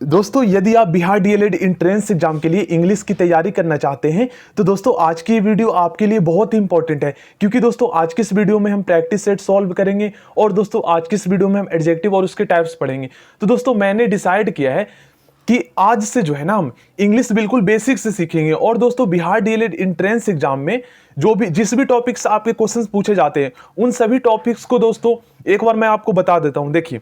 दोस्तों यदि आप बिहार डीएलएड एंट्रेंस एग्जाम के लिए इंग्लिश की तैयारी करना चाहते हैं तो दोस्तों आज की वीडियो आपके लिए बहुत ही इंपॉर्टेंट है, क्योंकि दोस्तों आज की इस वीडियो में हम प्रैक्टिस सेट सॉल्व करेंगे और दोस्तों आज की इस वीडियो में हम एडजेक्टिव और उसके टाइप्स पढ़ेंगे। तो दोस्तों मैंने डिसाइड किया है कि आज से जो है ना हम इंग्लिश बिल्कुल बेसिक से सीखेंगे। और दोस्तों बिहार डीएलएड एंट्रेंस एग्जाम में जिस भी टॉपिक्स आपके क्वेश्चंस पूछे जाते हैं उन सभी टॉपिक्स को दोस्तों एक बार मैं आपको बता देता हूं। देखिए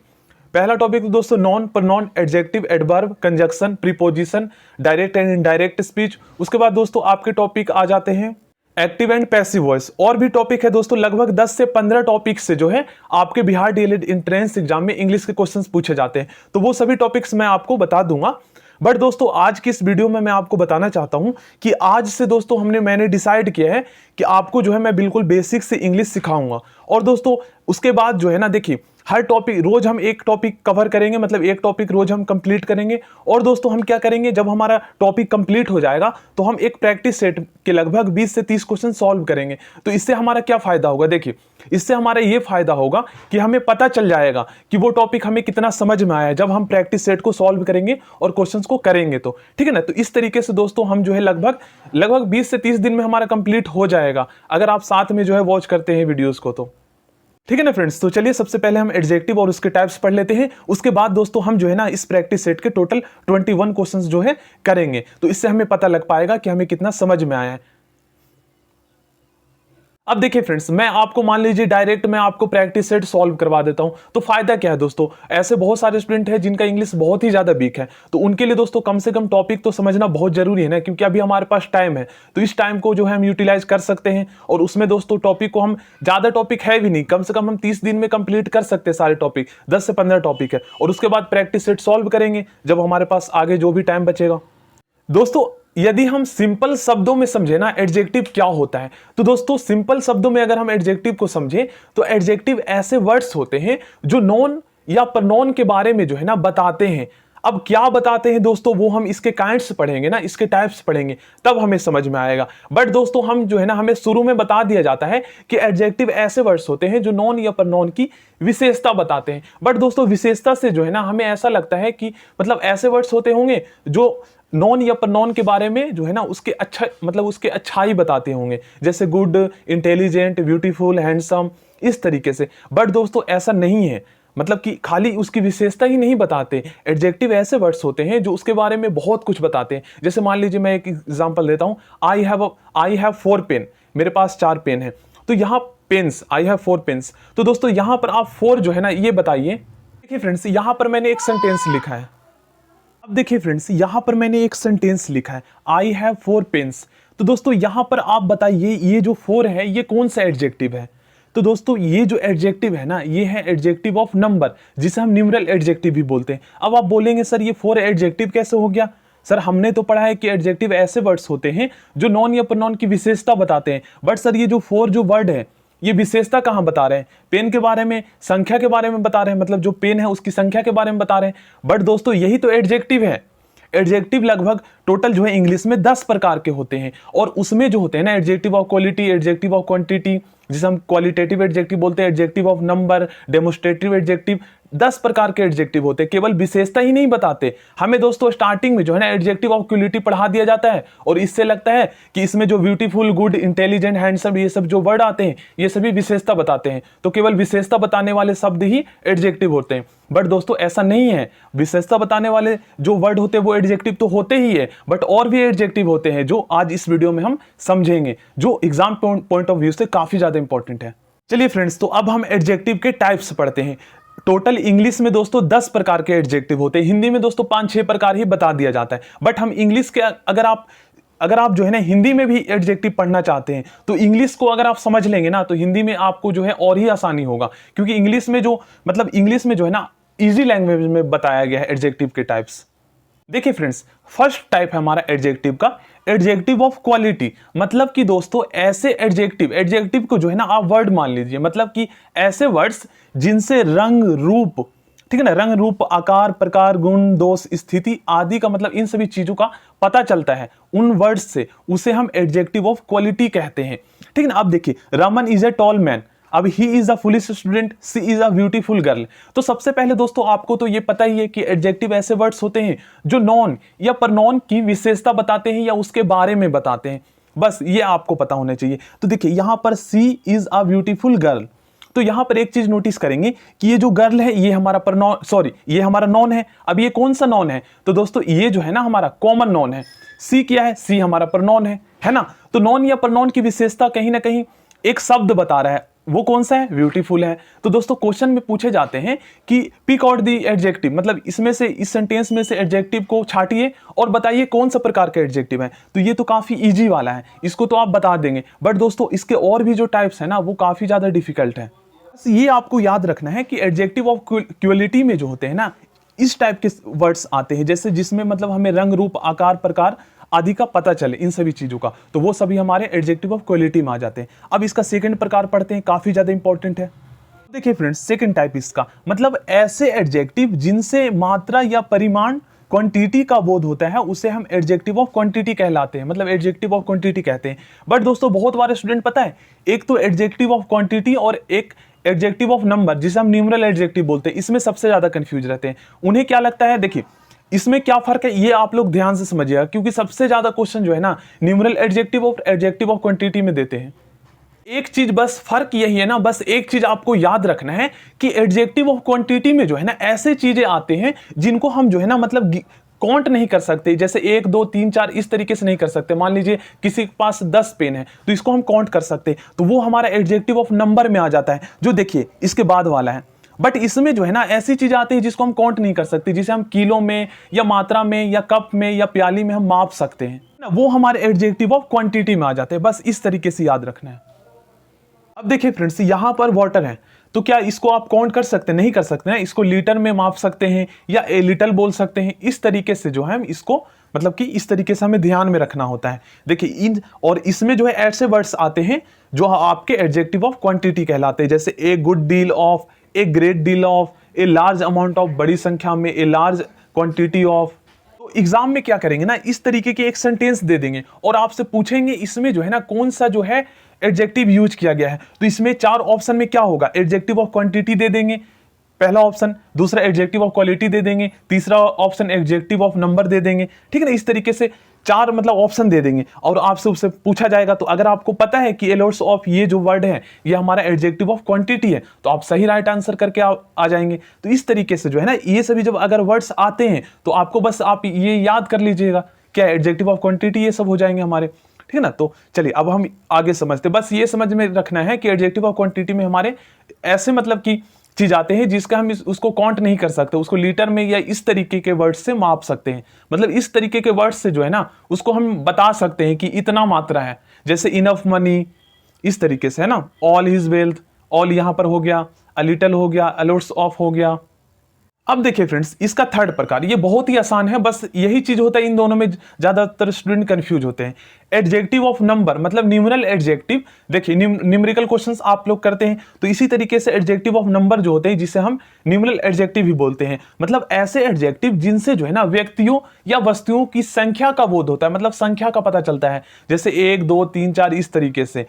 पहला टॉपिक दोस्तों non pronoun adjective adverb conjunction preposition direct and indirect speech. उसके बाद दोस्तों आपके टॉपिक आ जाते हैं एक्टिव एंड पैसिव वॉइस। और भी टॉपिक है दोस्तों, लगभग 10 से 15 टॉपिक से जो है आपके बिहार डीएलएड एंट्रेंस एग्जाम में इंग्लिश के क्वेश्चंस पूछे जाते हैं, तो वो सभी टॉपिक्स मैं आपको बता दूंगा। बट दोस्तों आज की इस वीडियो में मैं आपको बताना चाहता हूं कि आज से दोस्तों मैंने डिसाइड किया है कि आपको जो है मैं बिल्कुल बेसिक से इंग्लिश सिखाऊंगा। और दोस्तों उसके बाद जो है ना देखिए हर टॉपिक रोज हम एक टॉपिक कवर करेंगे, मतलब एक टॉपिक रोज हम कंप्लीट करेंगे। और दोस्तों हम क्या करेंगे, जब हमारा टॉपिक कंप्लीट हो जाएगा तो हम एक प्रैक्टिस सेट के लगभग 20 से 30 क्वेश्चन सॉल्व करेंगे। तो इससे हमारा क्या फायदा होगा, देखिए इससे हमारा ये फायदा होगा कि हमें पता चल जाएगा कि वो टॉपिक हमें कितना समझ में आया जब हम प्रैक्टिस सेट को सॉल्व करेंगे और क्वेश्चंस को करेंगे। तो ठीक है ना, तो इस तरीके से दोस्तों हम जो है लगभग 20 से 30 दिन में हमारा कंप्लीट हो जाएगा अगर आप साथ में जो है वॉच करते हैं वीडियोस को। तो ठीक है ना फ्रेंड्स, तो चलिए सबसे पहले हम एडजेक्टिव और उसके टाइप्स पढ़ लेते हैं। उसके बाद दोस्तों हम जो है ना इस प्रैक्टिस सेट के टोटल 21 क्वेश्चंस जो है करेंगे, तो इससे हमें पता लग पाएगा कि हमें कितना समझ में आया है। अब देखिए फ्रेंड्स, मैं आपको मान लीजिए डायरेक्ट मैं आपको प्रैक्टिस सेट सॉल्व करवा देता हूं, तो फायदा क्या है दोस्तों, ऐसे बहुत सारे स्टूडेंट हैं जिनका इंग्लिश बहुत ही ज्यादा वीक है, तो उनके लिए दोस्तों कम से कम टॉपिक तो समझना बहुत जरूरी है ना, क्योंकि अभी हमारे पास टाइम है। तो इस टाइम को जो है हम यूटिलाइज कर सकते हैं और उसमें दोस्तों टॉपिक को हम ज्यादा टॉपिक है भी नहीं, कम से कम हम 30 दिन में कंप्लीट कर सकते हैं सारे टॉपिक, 10 से 15 टॉपिक है। और उसके बाद प्रैक्टिस सेट सॉल्व करेंगे जब हमारे पास आगे जो भी टाइम बचेगा। दोस्तों यदि हम सिंपल शब्दों में समझे ना एडजेक्टिव क्या होता है, तो दोस्तों सिंपल शब्दों में अगर हम एडजेक्टिव को समझें तो एडजेक्टिव ऐसे वर्ड्स होते हैं जो नॉन या प्रोनाउन के बारे में जो है ना बताते हैं। अब क्या बताते हैं दोस्तों, वो हम इसके काइंड्स पढ़ेंगे ना, इसके टाइप्स पढ़ेंगे तब हमें समझ में आएगा। बट दोस्तों हम जो है ना हमें शुरू में बता दिया जाता है कि एडजेक्टिव ऐसे वर्ड्स होते हैं जो नॉन या प्रोनाउन की विशेषता बताते हैं। बट दोस्तों विशेषता से जो है ना हमें ऐसा लगता है कि मतलब ऐसे वर्ड्स होते होंगे जो नॉन या प्रोनाउन के बारे में जो है ना उसके अच्छा मतलब उसके अच्छाई बताते होंगे, जैसे गुड, इंटेलिजेंट, ब्यूटीफुल, हैंडसम, इस तरीके से। बट दोस्तों ऐसा नहीं है, मतलब कि खाली उसकी विशेषता ही नहीं बताते। एडजेक्टिव ऐसे वर्ड्स होते हैं जो उसके बारे में बहुत कुछ बताते हैं। जैसे मान लीजिए मैं एक एग्जांपल देता हूं, आई हैव 4 पेन, मेरे पास 4 पेन है। तो यहाँ पेन्स, आई हैव 4 पेन्स, तो दोस्तों यहाँ पर आप 4 जो है ना ये बताइए। देखिए फ्रेंड्स यहाँ पर मैंने एक सेंटेंस लिखा है। अब देखिए फ्रेंड्स यहाँ पर मैंने एक सेंटेंस लिखा है, आई हैव 4 पेन्स। तो दोस्तों यहाँ पर आप बताइए ये जो 4 है ये कौन सा एडजेक्टिव है। तो दोस्तों ये जो एडजेक्टिव है ना ये है एडजेक्टिव ऑफ नंबर, जिसे हम न्यूमरल एडजेक्टिव भी बोलते हैं। अब आप बोलेंगे सर ये 4 एडजेक्टिव कैसे हो गया। सर हमने तो पढ़ा है कि एडजेक्टिव ऐसे वर्ड्स होते हैं जो नॉन या प्रोनाउन की विशेषता बताते हैं। बट सर ये जो 4 जो वर्ड है ये विशेषता कहां बता रहे हैं, पेन के बारे में, संख्या के बारे में बता रहे हैं, मतलब जो पेन है उसकी संख्या के बारे में बता रहे हैं। बट दोस्तों यही तो एडजेक्टिव है। एडजेक्टिव लगभग टोटल जो है इंग्लिश में 10 प्रकार के होते हैं, और उसमें जो होते हैं ना adjective of quality, adjective of quantity, जिसे हम क्वालिटेटिव एडजेक्टिव बोलते हैं, adjective of number, demonstrative adjective, 10 प्रकार के एडजेक्टिव होते हैं। केवल विशेषता ही नहीं बताते हमें दोस्तों, स्टार्टिंग में जो है ना एडजेक्टिव ऑफ क्वालिटी पढ़ा दिया जाता है और इससे लगता है कि इसमें जो ब्यूटीफुल, गुड, इंटेलिजेंट, हैंडसम ये सब जो वर्ड आते हैं ये सभी विशेषता बताते हैं। तो केवल विशेषता बताने वाले शब्द ही एडजेक्टिव होते हैं। बट दोस्तों ऐसा नहीं है, विशेषता बताने वाले जो वर्ड होते हैं वो एडजेक्टिव तो होते ही है, बट और भी एडजेक्टिव होते हैं जो आज इस वीडियो में हम समझेंगे, जो एग्जाम पॉइंट ऑफ व्यू से काफी ज्यादा इंपॉर्टेंट है। चलिए फ्रेंड्स, तो अब हम एडजेक्टिव के टाइप्स पढ़ते हैं। टोटल इंग्लिश में दोस्तों 10 प्रकार के एडजेक्टिव होते हैं, हिंदी में दोस्तों 5-6 प्रकार ही बता दिया जाता है। बट हम इंग्लिश के अगर आप जो है ना हिंदी में भी एडजेक्टिव पढ़ना चाहते हैं तो इंग्लिश को अगर आप समझ लेंगे ना तो हिंदी में आपको जो है और ही आसानी होगा, क्योंकि इंग्लिश में जो है ना इजी लैंग्वेज में बताया गया है एडजेक्टिव के टाइप्स। देखिए फ्रेंड्स, फर्स्ट टाइप है हमारा एडजेक्टिव का, एडजेक्टिव ऑफ क्वालिटी। मतलब कि दोस्तों ऐसे एडजेक्टिव को जो है ना आप वर्ड मान लीजिए, मतलब कि ऐसे वर्ड्स जिनसे रंग, रूप, ठीक है ना, रंग, रूप, आकार, प्रकार, गुण, दोष, स्थिति आदि का मतलब इन सभी चीजों का पता चलता है उन वर्ड्स से, उसे हम एडजेक्टिव ऑफ क्वालिटी कहते हैं। ठीक है ना। अब देखिए Raman is a tall man, अब he is a foolish student, she is a beautiful girl. तो सबसे पहले दोस्तों आपको तो ये पता ही है कि एडजेक्टिव ऐसे वर्ड्स होते हैं जो नॉन या प्रनॉन की विशेषता बताते हैं या उसके बारे में बताते हैं, बस ये आपको पता होना चाहिए। तो देखिए यहां पर सी इज अ ब्यूटीफुल गर्ल, तो यहां पर एक चीज नोटिस करेंगे कि ये जो गर्ल है ये हमारा प्रनॉन, सॉरी ये हमारा नॉन है। अब ये कौन सा नॉन है? तो दोस्तों ये जो है ना हमारा कॉमन नॉन है। सी क्या है? सी हमारा प्रनॉन है ना। तो नॉन या प्रनॉन की विशेषता कहीं ना कहीं एक शब्द बता रहा है, वो कौन सा है? ब्यूटीफुल है। तो दोस्तों क्वेश्चन में पूछे जाते हैं कि पिक आउट दी एडजेक्टिव, मतलब इसमें से, इस सेंटेंस में से एडजेक्टिव को छाटिए और बताइए कौन सा प्रकार का एडजेक्टिव है। तो ये तो काफी इजी वाला है, इसको तो आप बता देंगे, बट दोस्तों इसके और भी जो टाइप्स है ना वो काफी ज्यादा डिफिकल्ट है। ये आपको याद रखना है कि एडजेक्टिव ऑफ क्वालिटी में जो होते हैं ना इस टाइप के वर्ड्स आते हैं, जैसे जिसमें मतलब हमें रंग, रूप, आकार, प्रकार आदि का पता चले, इन सभी चीजों का, तो वो सभी हमारे एडजेक्टिव ऑफ क्वालिटी में आ जाते हैं। अब इसका सेकंड प्रकार पढ़ते हैं, काफी ज्यादा इंपॉर्टेंट है। देखिए फ्रेंड्स, सेकंड टाइप इसका मतलब ऐसे एडजेक्टिव जिनसे मात्रा या परिमाण, क्वांटिटी का बोध होता है, उसे हम एडजेक्टिव ऑफ क्वांटिटी कहलाते हैं, मतलब एडजेक्टिव ऑफ क्वांटिटी कहते हैं। बट दोस्तों बहुत बार स्टूडेंट पता है, एक तो एडजेक्टिव ऑफ क्वांटिटी और एक एडजेक्टिव ऑफ नंबर, जिसे हम न्यूमरल एडजेक्टिव बोलते हैं, इसमें सबसे ज्यादा कंफ्यूज रहते हैं। उन्हें क्या लगता है, देखिए इसमें क्या फर्क है ये आप लोग ध्यान से समझिएगा, क्योंकि सबसे ज्यादा क्वेश्चन जो है ना न्यूमरल एडजेक्टिव और एडजेक्टिव ऑफ क्वांटिटी में देते हैं। एक चीज बस फर्क यही है ना, बस एक चीज आपको याद रखना है कि एडजेक्टिव ऑफ क्वांटिटी में जो है ना ऐसे चीजें आते हैं जिनको हम जो है ना मतलब काउंट नहीं कर सकते, जैसे 1 2 3 4 इस तरीके से नहीं कर सकते। मान लीजिए किसी के पास 10 पेन है तो इसको हम काउंट कर सकते, तो वो हमारा एडजेक्टिव ऑफ नंबर में आ जाता है, जो देखिए इसके बाद वाला है। बट इसमें जो है ना ऐसी चीज आती है जिसको हम काउंट नहीं कर सकते, जिसे हम किलो में या मात्रा में या कप में या प्याली में हम माप सकते हैं, वो हमारे एडजेक्टिव ऑफ क्वांटिटी में आ जाते हैं। बस इस तरीके से याद रखना है। अब देखिए फ्रेंड्स, यहां पर वाटर है, तो क्या इसको आप काउंट कर सकते हैं? नहीं कर सकते हैं। इसको लीटर में माप सकते हैं या ए लिटल बोल सकते हैं। इस तरीके से जो है हम इसको मतलब कि इस तरीके से हमें ध्यान में रखना होता है। देखिए इन और इसमें जो है ऐसे वर्ड्स आते हैं जो आपके एडजेक्टिव ऑफ क्वांटिटी कहलाते हैं, जैसे a good deal of, a great deal of, a large amount of, बड़ी संख्या में, ए लार्ज क्वांटिटी ऑफ। तो एग्जाम में क्या करेंगे ना, इस तरीके के एक सेंटेंस दे देंगे और आपसे पूछेंगे इसमें जो है ना कौन सा जो है एडजेक्टिव यूज किया गया है। तो इसमें 4 ऑप्शन में क्या होगा, एडजेक्टिव ऑफ क्वांटिटी दे देंगे पहला ऑप्शन, दूसरा एडजेक्टिव ऑफ क्वालिटी दे देंगे, तीसरा ऑप्शन एडजेक्टिव ऑफ नंबर दे देंगे, ठीक है ना। इस तरीके से 4 मतलब ऑप्शन दे देंगे और आपसे उससे पूछा जाएगा। तो अगर आपको पता है कि ए लॉट्स ऑफ ये जो वर्ड है ये हमारा एडजेक्टिव ऑफ क्वांटिटी है, तो आप सही राइट आंसर करके आ जाएंगे। तो इस तरीके से जो है ना ये सभी जब अगर वर्ड्स आते हैं तो आपको बस आप ये याद कर लीजिएगा क्या एडजेक्टिव ऑफ क्वांटिटी, ये सब हो जाएंगे हमारे, ठीक है ना। तो चलिए अब हम आगे समझते, बस ये समझ में रखना है कि एडजेक्टिव ऑफ क्वांटिटी में हमारे ऐसे मतलब की चीज आते हैं जिसका हम उसको काउंट नहीं कर सकते, उसको लीटर में या इस तरीके के वर्ड से माप सकते हैं। मतलब इस तरीके के वर्ड से जो है ना उसको हम बता सकते हैं कि इतना मात्रा है, जैसे इनफ मनी, इस तरीके से है ना। ऑल हिज वेल्थ, ऑल यहां पर हो गया, अ लिटल हो गया, अ लॉट्स ऑफ हो गया। अब देखिए फ्रेंड्स, इसका थर्ड प्रकार ये बहुत ही आसान है, बस यही चीज होता है इन दोनों में ज्यादातर स्टूडेंट कंफ्यूज होते हैं। एडजेक्टिव ऑफ नंबर मतलब न्यूमरल एडजेक्टिव। देखिए न्यूमेरिकल क्वेश्चंस आप लोग करते हैं तो इसी तरीके से एडजेक्टिव ऑफ नंबर जो होते हैं जिसे हम न्यूमरल एडजेक्टिव भी बोलते हैं। मतलब ऐसे एडजेक्टिव जिनसे जो है ना व्यक्तियों या वस्तुओं की संख्या का बोध होता है, मतलब संख्या का पता चलता है, जैसे 1 2 3 4 इस तरीके से।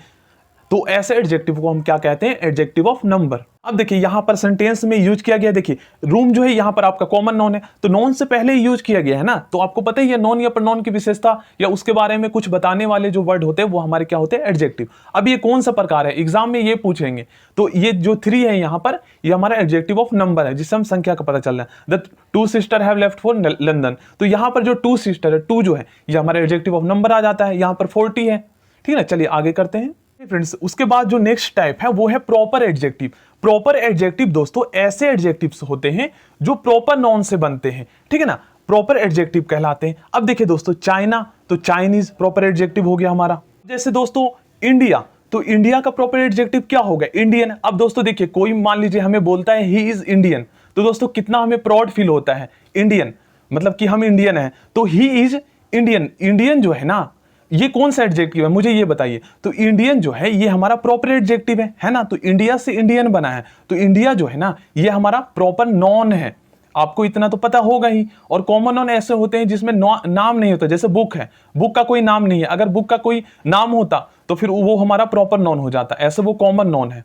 तो ऐसे एडजेक्टिव को हम क्या कहते हैं, एडजेक्टिव ऑफ नंबर। अब देखिए यहां पर सेंटेंस में यूज किया गया, देखिए रूम जो है यहां पर आपका कॉमन नॉन है, तो नॉन से पहले यूज किया गया है ना। तो आपको पता ही है नॉन या प्रोनाउन की विशेषता या उसके बारे में कुछ बताने वाले जो वर्ड होते हैं वो हमारे क्या होते हैं, एडजेक्टिव। अब ये कौन सा प्रकार है, एग्जाम में ये पूछेंगे। तो ये जो 3 है यहां पर, ये हमारा एडजेक्टिव ऑफ नंबर है जिससे हम संख्या का पता चल रहा है। The 2 sister have left for London, तो यहां पर जो 2 सिस्टर है, 2 जो है ये हमारा एडजेक्टिव ऑफ नंबर आ जाता है। यहां पर 40 है, ठीक है ना। चलिए आगे करते हैं फ्रेंड्स। उसके बाद जो नेक्स्ट टाइप है वो है प्रॉपर एडजेक्टिव। प्रॉपर एडजेक्टिव दोस्तों ऐसे एडजेक्टिव्स होते हैं जो प्रॉपर नाउन से बनते हैं, ठीक है ना, प्रॉपर एडजेक्टिव कहलाते हैं। अब देखिए दोस्तों चाइना, तो चाइनीज प्रॉपर एडजेक्टिव हो गया हमारा। जैसे दोस्तों इंडिया, तो इंडिया का प्रॉपर एडजेक्टिव क्या होगा, इंडियन। अब दोस्तों देखिए कोई मान लीजिए हमें बोलता है ही इज इंडियन, तो दोस्तों कितना हमें प्राउड फील होता है, इंडियन मतलब कि हम इंडियन हैं। तो ही इज इंडियन, इंडियन जो है ना ये कौन सा एडजेक्टिव है मुझे ये बताइए। तो इंडियन जो है ये हमारा प्रॉपर एडजेक्टिव है ना। तो इंडिया से इंडियन बना है, तो इंडिया जो है ना ये हमारा प्रॉपर नॉन है, आपको इतना तो पता होगा ही। और कॉमन नॉन ऐसे होते हैं जिसमें नाम नहीं होता, जैसे बुक है, बुक का कोई नाम नहीं है। अगर बुक का कोई नाम होता तो फिर वो हमारा प्रॉपर नॉन हो जाता, ऐसे वो कॉमन नॉन है।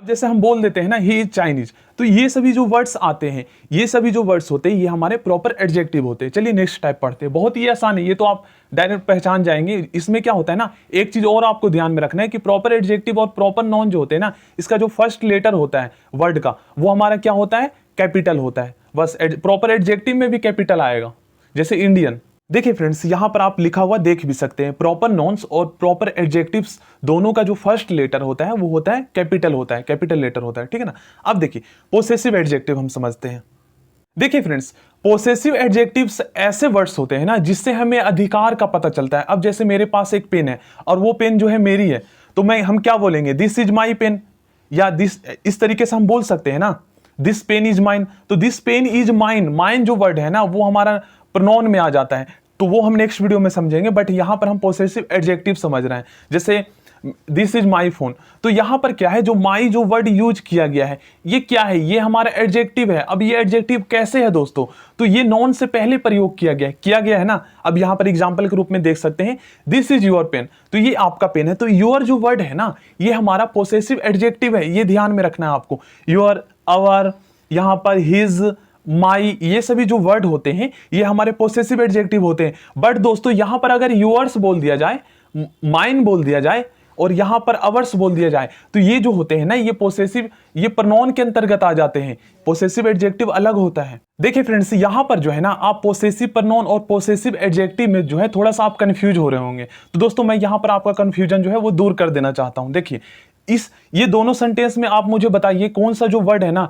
जैसे हम बोल देते हैं ना ही इज चाइनीज, तो ये सभी जो वर्ड्स आते हैं, ये सभी जो वर्ड्स होते हैं, ये हमारे प्रॉपर एडजेक्टिव होते हैं। चलिए नेक्स्ट टाइप पढ़ते हैं, बहुत ही आसान है, ये तो आप डायरेक्ट पहचान जाएंगे। इसमें क्या होता है ना, एक चीज और आपको ध्यान में रखना है कि प्रॉपर एडजेक्टिव और प्रॉपर नाउन जो होते हैं ना, इसका जो फर्स्ट लेटर होता है वर्ड का, वो हमारा क्या होता है, कैपिटल होता है। बस प्रॉपर एडजेक्टिव में भी कैपिटल आएगा, जैसे इंडियन। देखिए फ्रेंड्स, यहां पर आप लिखा हुआ देख भी सकते हैं, प्रॉपर नाउन्स और प्रॉपर एडजेक्टिव्स दोनों का जो फर्स्ट लेटर होता है वो होता है कैपिटल होता है, कैपिटल लेटर होता है, ठीक है ना। अब देखिए पोसेसिव एडजेक्टिव हम समझते हैं। देखिए फ्रेंड्स, पोसेसिव एडजेक्टिव्स ऐसे वर्ड्स होते हैं ना जिससे हमें अधिकार का पता चलता है। अब जैसे मेरे पास एक पेन है और वो पेन जो है मेरी है, तो हम क्या बोलेंगे, दिस इज माई पेन, या दिस, इस तरीके से हम बोल सकते हैं ना, दिस पेन इज माइन। तो this pen is mine, mine जो वर्ड है ना वो हमारा प्रोनाउन में आ जाता है, तो वो हम नेक्स्ट वीडियो में समझेंगे। बट यहां पर हम पोसेसिव एडजेक्टिव समझ रहे हैं, जैसे दिस इज माई फोन। तो यहां पर क्या है, जो माई जो वर्ड यूज किया गया है, ये क्या है, ये हमारा एडजेक्टिव है। अब ये एडजेक्टिव कैसे है दोस्तों, तो ये नॉन से पहले प्रयोग किया गया है ना। अब यहां पर एग्जांपल के रूप में देख सकते हैं, दिस इज योर पेन, तो ये आपका पेन है। तो योर जो वर्ड है ना, ये हमारा पोसेसिव एडजेक्टिव है, ये ध्यान में रखना है आपको। योर, आवर, यहां पर हिज, माई, ये सभी जो वर्ड होते हैं ये हमारे पोसेसिव एडजेक्टिव होते हैं। बट दोस्तों यहां पर अगर योर्स बोल दिया जाए, माइन बोल दिया जाए और यहां पर अवर्स बोल दिया जाए, तो ये जो होते हैं ना, ये पोसेसिव, ये प्रोनाउन के अंतर्गत आ जाते हैं। पोसेसिव एडजेक्टिव अलग होता है। देखिए फ्रेंड्स, यहां पर जो है ना, आप पोसेसिव प्रोनाउन और पोसेसिव एडजेक्टिव में जो है थोड़ा सा आप कंफ्यूज हो रहे होंगे। तो दोस्तों मैं यहां पर आपका कंफ्यूजन जो है वो दूर कर देना चाहता हूं। देखिए ये दोनों सेंटेंस में आप मुझे बताइए कौन सा जो वर्ड है ना,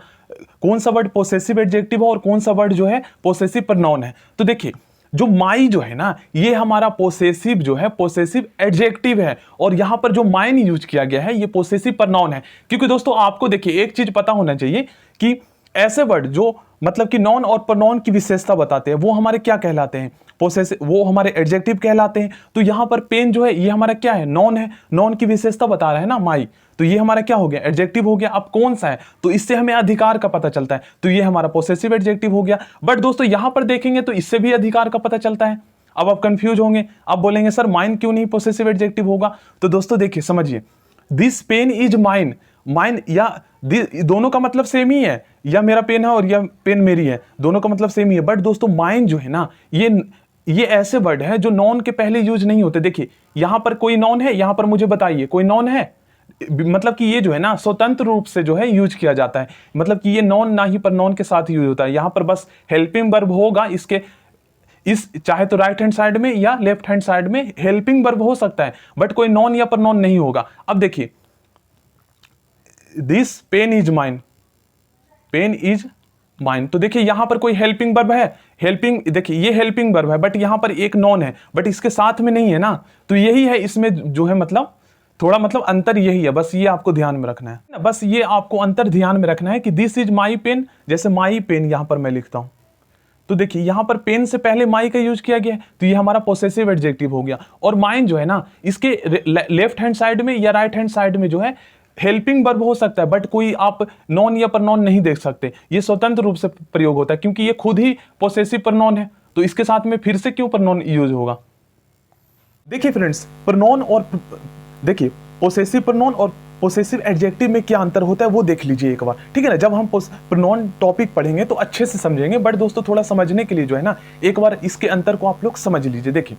कौन सा वर्ड पोसेसिव एडजेक्टिव है और कौन सा वर्ड जो है पोसेसिव प्रोनाउन है। तो देखिए जो माई जो है ना, ये हमारा पोसेसिव जो है पोसेसिव एडजेक्टिव है, और यहां पर जो माइन यूज किया गया है ये पोसेसिव प्रोनाउन है। क्योंकि दोस्तों आपको देखिए एक चीज पता होना चाहिए कि ऐसे वर्ड जो मतलब कि नॉन और प्रोनाउन की विशेषता बताते हैं वो हमारे क्या कहलाते हैं, पोसेसिव, वो हमारे एडजेक्टिव कहलाते हैं। तो यहां पर पेन जो है ये हमारा क्या है, नॉन है, नॉन की विशेषता बता रहा है ना माई, तो ये हमारा क्या हो गया, एडजेक्टिव हो गया। अब कौन सा है, तो इससे हमें अधिकार का पता चलता है, तो ये हमारा पोसेसिव एडजेक्टिव हो गया। बट दोस्तों यहां पर देखेंगे तो इससे भी अधिकार का पता चलता है। अब आप कंफ्यूज होंगे, आप बोलेंगे सर माइन क्यों नहीं पोसेसिव एडजेक्टिव होगा। तो दोस्तों देखिए समझिए, this pen is mine, mine या दोनों का मतलब सेम ही है, या मेरा पेन है और या पेन मेरी है, दोनों का मतलब सेम ही है। बट दोस्तों माइन जो है ना, ये ऐसे वर्ड है जो नॉन के पहले यूज नहीं होते। देखिए यहां पर कोई नॉन है, यहां पर मुझे बताइए कोई नॉन है, मतलब कि ये जो है ना स्वतंत्र रूप से जो है यूज किया जाता है, मतलब कि ये नॉन ना ही पर नॉन के साथ यूज होता है। यहां पर बस हेल्पिंग वर्ब होगा, इसके इस चाहे तो राइट हैंड साइड में या लेफ्ट हैंड साइड में हेल्पिंग वर्ब हो सकता है, बट कोई नॉन या पर नॉन नहीं होगा। अब देखिए this pen is mine, pen is mine, तो देखिए यहां पर कोई हेल्पिंग वर्ब है, हेल्पिंग, देखिए ये हेल्पिंग वर्ब है बट यहां पर एक नॉन है, बट इसके साथ में नहीं है ना। तो यही है इसमें जो है मतलब थोड़ा मतलब अंतर यही है, बस ये आपको ध्यान में रखना है, बस ये आपको अंतर ध्यान में रखना है कि दिस इज माई पेन, जैसे माई पेन यहां पर मैं लिखता हूं, तो देखिए यहां पर पेन से पहले माई का यूज किया गया है, तो ये हमारा पोसेसिव एडजेक्टिव हो गया। और माइन जो है ना, इसके लेफ्ट हैंड साइड में या राइट हैंड साइड में जो है हेल्पिंग वर्ब हो सकता है, बट कोई आप नॉन या प्रनॉन नहीं देख सकते, ये स्वतंत्र रूप से प्रयोग होता है क्योंकि ये खुद ही पोसेसिव प्रनॉन है, तो इसके साथ में फिर से क्यों प्रनॉन यूज होगा। देखिए फ्रेंड्स, प्रनॉन और देखिए पोसेसिव प्रनॉन और पोसेसिव एडजेक्टिव में क्या अंतर होता है वो देख लीजिए एक बार, ठीक है ना। जब हम प्रनॉन टॉपिक पढ़ेंगे तो अच्छे से समझेंगे, बट दोस्तों थोड़ा समझने के लिए जो है ना एक बार इसके अंतर को आप लोग समझ लीजिए। देखिए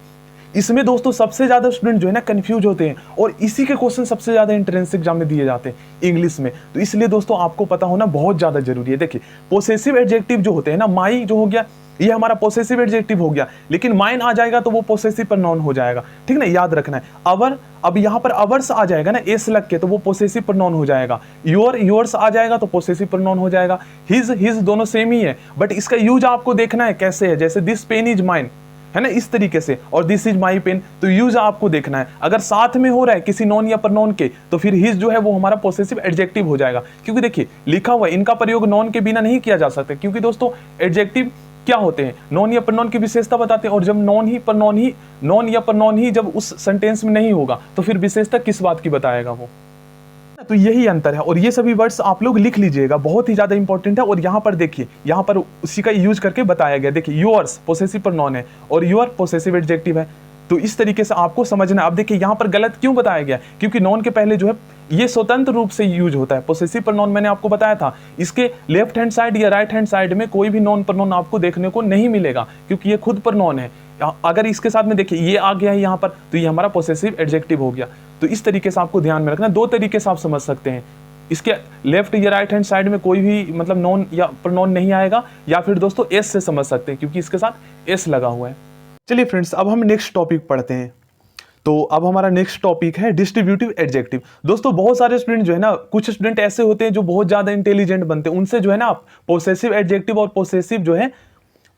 इसमें दोस्तों सबसे ज्यादा स्टूडेंट जो है ना कंफ्यूज होते हैं, और इसी के क्वेश्चन सबसे ज्यादा एंट्रेंस एग्जाम में दिए जाते हैं इंग्लिश में, तो इसलिए दोस्तों आपको पता होना बहुत ज्यादा जरूरी है। देखिए पोसेसिव एडजेक्टिव जो होते हैं ना, माई जो हो गया ये हमारा पोसेसिव एडजेक्टिव हो गया, लेकिन माइन आ जाएगा तो वो पोसेसिव प्रोनाउन हो जाएगा, ठीक ना, याद रखना है। अवर, अब यहाँ पर अवर्स आ जाएगा ना एस लग के, तो वो पोसेसिव प्रोनाउन हो जाएगा। योर, योर्स आ जाएगा तो पोसेसिव प्रोनाउन हो जाएगा। हिज दोनों सेम ही है, बट इसका यूज आपको देखना है कैसे है, जैसे दिस पेन इज माइन है ना, इस तरीके से, और दिस इज माई पेन, तो यूज आपको देखना है। अगर साथ में हो रहा है किसी नॉन या प्रनॉन के, तो फिर हिज जो है वो हमारा पोसेसिव एडजेक्टिव हो जाएगा, क्योंकि देखिए लिखा हुआ है इनका प्रयोग नॉन के बिना नहीं किया जा सकता, क्योंकि दोस्तों एडजेक्टिव क्या होते हैं, नॉन या प्रनॉन की विशेषता बताते हैं, और जब नॉन या प्रनॉन ही जब उस सेंटेंस में नहीं होगा तो फिर विशेषता किस बात की बताएगा वो, तो यही अंतर है। और ये सभी वर्ड्स आप लोग लिख लीजिएगा, बहुत ही ज्यादा इंपॉर्टेंट है। और यहाँ पर देखिए, यहाँ पर उसी का यूज करके बताया गया, देखिए योर्स पोसेसिव प्रोनाउन है और योर पोसेसिव एडजेक्टिव है, तो इस तरीके से आपको समझना। अब देखिए यहाँ पर गलत क्यों बताया गया, क्योंकि नॉन के पहले जो है ये स्वतंत्र रूप से यूज होता है। पोसेसिव प्रोनाउन मैंने आपको बताया था, इसके लेफ्ट हैंड साइड या राइट हैंड साइड में कोई भी नॉन प्रोनाउन आपको देखने को नहीं मिलेगा, क्योंकि ये खुद प्रोनाउन है। अगर इसके साथ में देखिए ये आ गया है यहाँ पर, तो ये हमारा पोसेसिव एडजेक्टिव हो गया। तो इस तरीके से आपको ध्यान में रखना। दो तरीके से आप समझ सकते हैं, इसके लेफ्ट या राइट हैंड साइड में कोई भी मतलब नॉन या प्रोनाउन नहीं आएगा, या फिर दोस्तों एस से समझ सकते हैं, क्योंकि इसके साथ एस लगा हुआ है। चलिए फ्रेंड्स, अब हम नेक्स्ट टॉपिक पढ़ते हैं। तो अब हमारा नेक्स्ट टॉपिक है डिस्ट्रीब्यूटिव एडजेक्टिव। दोस्तों बहुत सारे स्टूडेंट जो है ना, कुछ स्टूडेंट ऐसे होते हैं जो बहुत ज्यादा इंटेलिजेंट बनते हैं, उनसे जो है ना आप पोसेसिव एडजेक्टिव और पोसेसिव जो है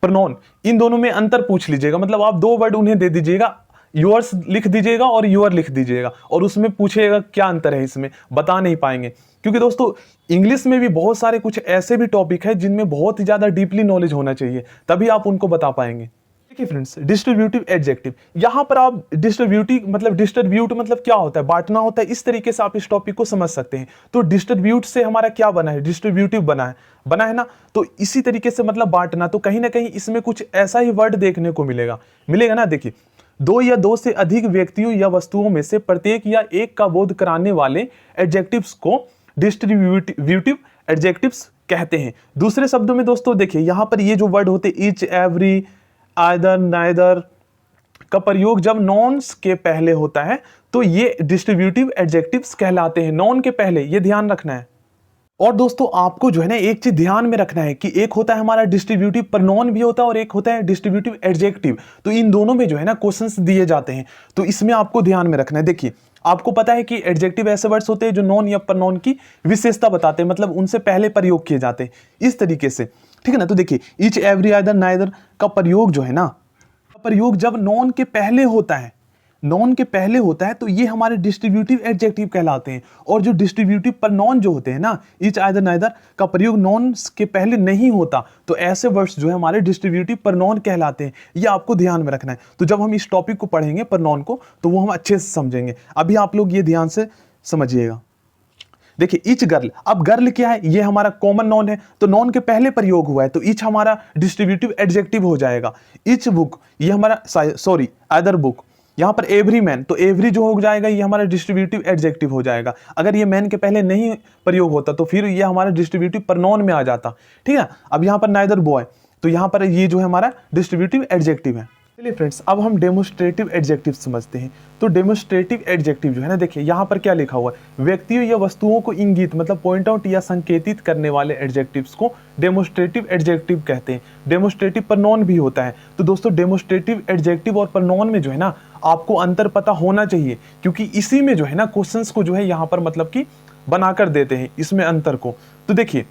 प्रोनाउन, इन दोनों में अंतर पूछ लीजिएगा। मतलब आप दो वर्ड उन्हें दे दीजिएगा, योर्स लिख दीजिएगा और योर लिख दीजिएगा, और उसमें पूछिएगा क्या अंतर है, इसमें बता नहीं पाएंगे। क्योंकि दोस्तों इंग्लिश में भी बहुत सारे कुछ ऐसे भी टॉपिक है जिनमें बहुत ही ज्यादा डीपली नॉलेज होना चाहिए, तभी आप उनको बता पाएंगे। देखिए फ्रेंड्स, डिस्ट्रीब्यूटिव एडजेक्टिव, यहां पर आप डिस्ट्रीब्यूट मतलब क्या होता है, बांटना होता है। इस तरीके से आप इस टॉपिक को समझ सकते हैं। तो डिस्ट्रीब्यूट से हमारा क्या बना है, डिस्ट्रीब्यूटिव बना है ना। तो इसी तरीके से मतलब बांटना, तो कहीं ना कहीं इसमें कुछ ऐसा ही वर्ड देखने को मिलेगा ना। देखिए, दो या दो से अधिक व्यक्तियों या वस्तुओं में से प्रत्येक या एक का बोध कराने वाले एडजेक्टिव्स को डिस्ट्रीब्यूटिव एडजेक्टिव्स कहते हैं। दूसरे शब्दों में दोस्तों देखिए, यहां पर ये जो वर्ड होते हैं ईच, एवरी, आइदर, नाइदर का प्रयोग जब नॉन्स के पहले होता है तो ये डिस्ट्रीब्यूटिव एडजेक्टिव्स कहलाते हैं। नॉन के पहले, ये ध्यान रखना है। और दोस्तों आपको जो है ना एक चीज ध्यान में रखना है कि एक होता है हमारा डिस्ट्रीब्यूटिव प्रोनाउन भी होता है, और एक होता है डिस्ट्रीब्यूटिव एडजेक्टिव। तो इन दोनों में जो है ना क्वेश्चंस दिए जाते हैं, तो इसमें आपको ध्यान में रखना है। देखिए, आपको पता है कि एडजेक्टिव ऐसे वर्ड्स होते हैं जो नॉन या प्रोनाउन की विशेषता बताते हैं, मतलब उनसे पहले प्रयोग किए जाते हैं इस तरीके से, ठीक है ना। तो देखिए, ईच, एवरी, आइदर, नाइदर का प्रयोग जो है ना, प्रयोग जब नॉन के पहले होता है, तो ये हमारे डिस्ट्रीब्यूटिव एडजेक्टिव कहलाते हैं। और जो डिस्ट्रीब्यूटिव प्रोनाउन जो होते हैं ना, ईच, आइदर, नाइदर का प्रयोग नॉन के पहले नहीं होता, तो ऐसे वर्ड्स जो है हमारे डिस्ट्रीब्यूटिव प्रोनाउन कहलाते हैं। ये आपको ध्यान में रखना है। तो जब हम इस टॉपिक को पढ़ेंगे प्रोनाउन को, तो वो हम अच्छे से समझेंगे। अभी आप लोग ये ध्यान से समझिएगा। देखिए, ईच गर्ल, अब गर्ल क्या है, ये हमारा कॉमन नॉन है, तो नॉन के पहले प्रयोग हुआ है, तो ईच हमारा डिस्ट्रीब्यूटिव एडजेक्टिव हो जाएगा। ईच बुक, ये हमारा अदर बुक। यहां पर एवरी मैन, तो एवरी जो हो जाएगा ये हमारा डिस्ट्रीब्यूटिव एडजेक्टिव हो जाएगा। अगर ये मैन के पहले नहीं प्रयोग होता तो फिर ये हमारा डिस्ट्रीब्यूटिव प्रोनाउन में आ जाता, ठीक है। अब यहां पर नाइदर बॉय, तो यहां पर ये जो है हमारा डिस्ट्रीब्यूटिव एडजेक्टिव है। चलिए फ्रेंड्स, अब हम डेमोस्ट्रेटिव एडजेक्टिव समझते हैं। तो डेमोस्ट्रेटिव एडजेक्टिव जो है ना, देखिए यहाँ पर क्या लिखा हुआ है, व्यक्तियों या वस्तुओं को इंगित मतलब पॉइंट आउट या संकेतित करने वाले एडजेक्टिव्स को डेमोस्ट्रेटिव एडजेक्टिव कहते हैं। डेमोस्ट्रेटिव प्रोनाउन भी होता है। तो दोस्तों डेमोस्ट्रेटिव एडजेक्टिव और प्रोनाउन में जो है ना आपको अंतर पता होना चाहिए, क्योंकि इसी में जो है ना क्वेश्चंस को जो है यहाँ पर मतलब कि बनाकर देते हैं इसमें अंतर को। तो देखिए,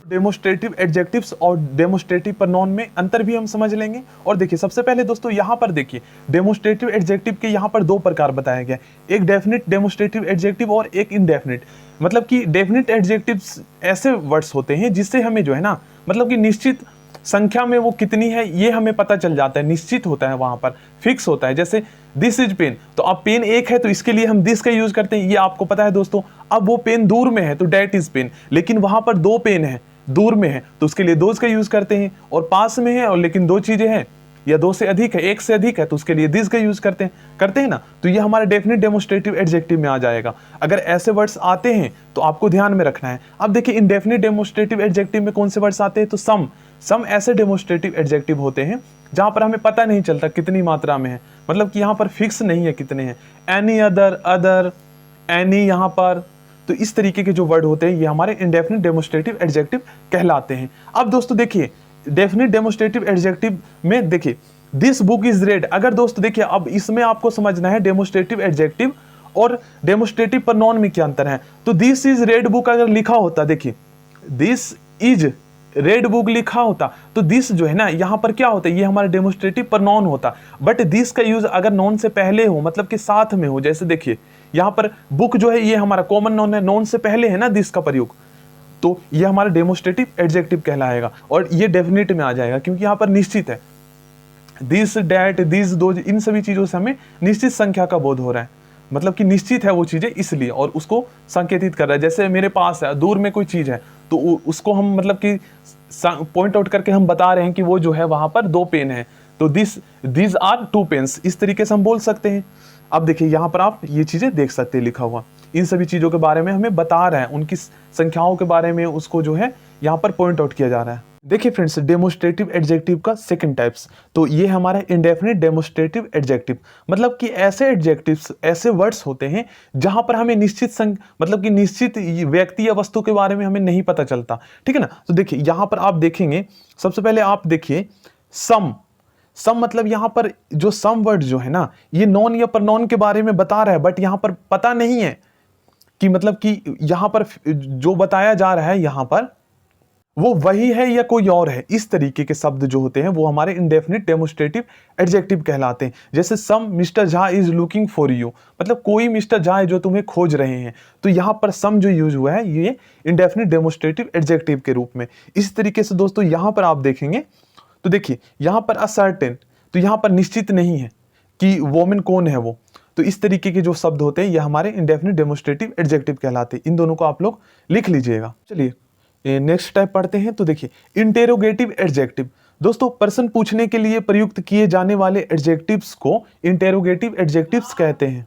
डेमोस्ट्रेटिव एडजेक्टिव्स और डेमोस्ट्रेटिव प्रोनाउन में अंतर भी हम समझ लेंगे। और देखिए, सबसे पहले दोस्तों यहाँ पर देखिए, डेमोस्ट्रेटिव एडजेक्टिव के यहाँ पर दो प्रकार बताया गया, एक डेफिनिट डेमोस्ट्रेटिव एडजेक्टिव और एक इनडेफिनिट। मतलब कि डेफिनिट एडजेक्टिव्स ऐसे वर्ड्स होते हैं जिससे हमें जो है ना मतलब कि निश्चित संख्या में वो कितनी है ये हमें पता चल जाता है, निश्चित होता है, वहां पर फिक्स होता है। जैसे दिस इज पेन, तो अब पेन एक है तो इसके लिए हम दिस का यूज करते हैं, ये आपको पता है दोस्तों। अब वो पेन दूर में है तो डेट इज पेन, लेकिन वहां पर दो पेन है, दूर में है तो उसके लिए दोज का यूज करते हैं, और पास में है और लेकिन दो चीजें हैं या दो से अधिक है, एक से अधिक है, तो उसके लिए दिस का यूज करते हैं ना। तो ये हमारे डेफिनिट डेमोस्ट्रेटिव एडजेक्टिव में आ जाएगा। अगर ऐसे वर्ड्स आते हैं तो आपको ध्यान में रखना है। अब देखिए, इनडेफिनिट डेमोस्ट्रेटिव एडजेक्टिव में कौन से वर्ड्स आते हैं, तो सम ऐसे डेमोस्ट्रेटिव एडजेक्टिव होते हैं जहां पर हमें पता नहीं चलता कितनी मात्रा में है, मतलब कि यहाँ पर फिक्स नहीं है कितने हैं। एनी, अदर, एनी यहाँ पर, तो इस तरीके के जो वर्ड होते हैं ये हमारे इंडेफिनिट डेमोस्ट्रेटिव एडजेक्टिव कहलाते हैं। अब दोस्तों देखिए, डेफिनिट डेमोस्ट्रेटिव एडजेक्टिव में देखिए दिस बुक इज रेड। अगर दोस्तों देखिए, अब इसमें आपको समझना है डेमोस्ट्रेटिव एडजेक्टिव और डेमोस्ट्रेटिव प्रोनाउन में क्या अंतर है। तो दिस इज रेड बुक अगर लिखा होता, देखिए दिस इज रेड बुक लिखा होता, तो दिस जो है ना यहाँ पर क्या होता है, ये हमारा डेमोस्ट्रेटिव प्रोनाउन होता। बट दिस का यूज अगर नॉन से पहले हो, मतलब कि साथ में हो, जैसे देखिए यहाँ पर बुक जो है ये हमारा कॉमन नॉन है, नॉन से पहले है ना दिस का प्रयोग, तो ये हमारा डेमोस्ट्रेटिव एडजेक्टिव कहलाएगा और ये डेफिनेट में आ जाएगा, क्योंकि यहाँ पर निश्चित है। दिस, डैट, दिस, दोज, इन सभी चीजों से हमें निश्चित संख्या का बोध हो रहा है, मतलब कि निश्चित है वो चीजें इसलिए, और उसको संकेतित कर रहा है। जैसे मेरे पास है, दूर में कोई चीज है, तो उसको हम मतलब कि पॉइंट आउट करके हम बता रहे हैं कि वो जो है वहां पर दो पेन है, तो दीज आर 2 पेन्स, इस तरीके से हम बोल सकते हैं। अब देखिए यहाँ पर आप ये चीजें देख सकते हैं लिखा हुआ, इन सभी चीजों के बारे में हमें बता रहा है, उनकी संख्याओं के बारे में उसको जो है यहाँ पर पॉइंट आउट किया जा रहा है। देखिए फ्रेंड्स, डेमोस्ट्रेटिव एडजेक्टिव का सेकंड टाइप्स, तो ये हमारा इंडेफिनिट डेमोस्ट्रेटिव एडजेक्टिव, मतलब कि ऐसे एडजेक्टिव्स, ऐसे वर्ड्स होते हैं जहां पर हमें मतलब कि निश्चित व्यक्ति या वस्तु के बारे में हमें नहीं पता चलता, ठीक है ना। तो देखिए यहाँ पर आप देखेंगे, सबसे पहले आप देखिए सम मतलब यहाँ पर जो सम वर्ड जो है ना, ये नॉन या प्रनॉन के बारे में बता रहा है, बट यहाँ पर पता नहीं है कि मतलब कि यहाँ पर जो बताया जा रहा है यहाँ पर वो वही है या कोई और है। इस तरीके के शब्द जो होते हैं वो हमारे इंडेफिनिट डेमोस्ट्रेटिव एडजेक्टिव कहलाते हैं। जैसे some mister Jha is looking for you, मतलब कोई मिस्टर झा है जो तुम्हें खोज रहे हैं, तो यहाँ पर सम जो यूज हुआ है ये इंडेफिनिट डेमोस्ट्रेटिव एडजेक्टिव के रूप में। इस तरीके से दोस्तों यहाँ पर आप देखेंगे तो देखिए यहाँ पर असर्टेन, तो यहाँ पर निश्चित नहीं है कि वोमेन कौन है वो, तो इस तरीके के जो शब्द होते हैं ये हमारे इंडेफिनिट डेमोस्ट्रेटिव एडजेक्टिव कहलाते हैं। इन दोनों को आप लोग लिख लीजिएगा। चलिए नेक्स्ट टाइप पढ़ते हैं। तो देखिए इंटेरोगेटिव एडजेक्टिव, दोस्तों प्रश्न पूछने के लिए प्रयुक्त किए जाने वाले एडजेक्टिव्स को इंटेरोगेटिव एडजेक्टिव्स कहते हैं।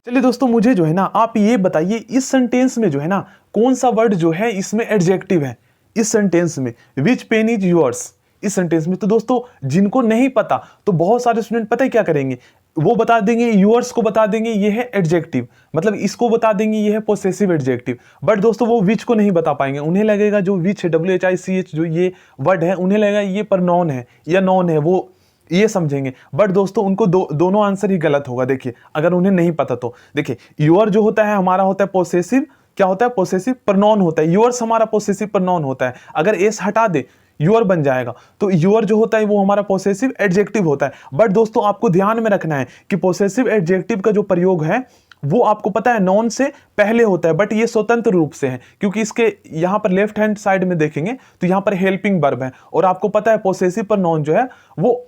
चलिए दोस्तों, मुझे जो है ना आप ये बताइए, इस सेंटेंस में जो है ना कौन सा वर्ड जो है इसमें एडजेक्टिव है इस सेंटेंस में, विच पेन इज योर्स, इस सेंटेंस में। तो दोस्तों जिनको नहीं पता, तो बहुत सारे स्टूडेंट पता है क्या करेंगे, वो बता देंगे यूअर्स को बता देंगे ये है एडजेक्टिव, मतलब इसको बता देंगे ये है पोसेसिव एडजेक्टिव, बट दोस्तों वो विच को नहीं बता पाएंगे। उन्हें लगेगा जो विच है, WHICH जो ये वर्ड है, उन्हें लगेगा ये प्रनॉन है या नॉन है, वो ये समझेंगे। बट दोस्तों उनको दोनों आंसर ही गलत होगा। देखिए अगर उन्हें नहीं पता तो देखिए यूअर जो होता है हमारा होता है पोसेसिव, क्या होता है पोसेसिव प्रनॉन होता है, यूअर्स हमारा पोसेसिव प्रनॉन होता है। अगर एस हटा दे यूअर बन जाएगा, तो यूअर जो होता है वो हमारा पोसेसिव एडजेक्टिव होता है। बट दोस्तों आपको ध्यान में रखना है कि पोसेसिव एडजेक्टिव का जो प्रयोग है वो आपको पता है नॉन से पहले होता है, बट ये स्वतंत्र रूप से है, क्योंकि इसके यहाँ पर लेफ्ट हैंड साइड में देखेंगे तो यहाँ पर हेल्पिंग वर्ब है, और आपको पता है पोसेसिव प्रनॉन जो है वो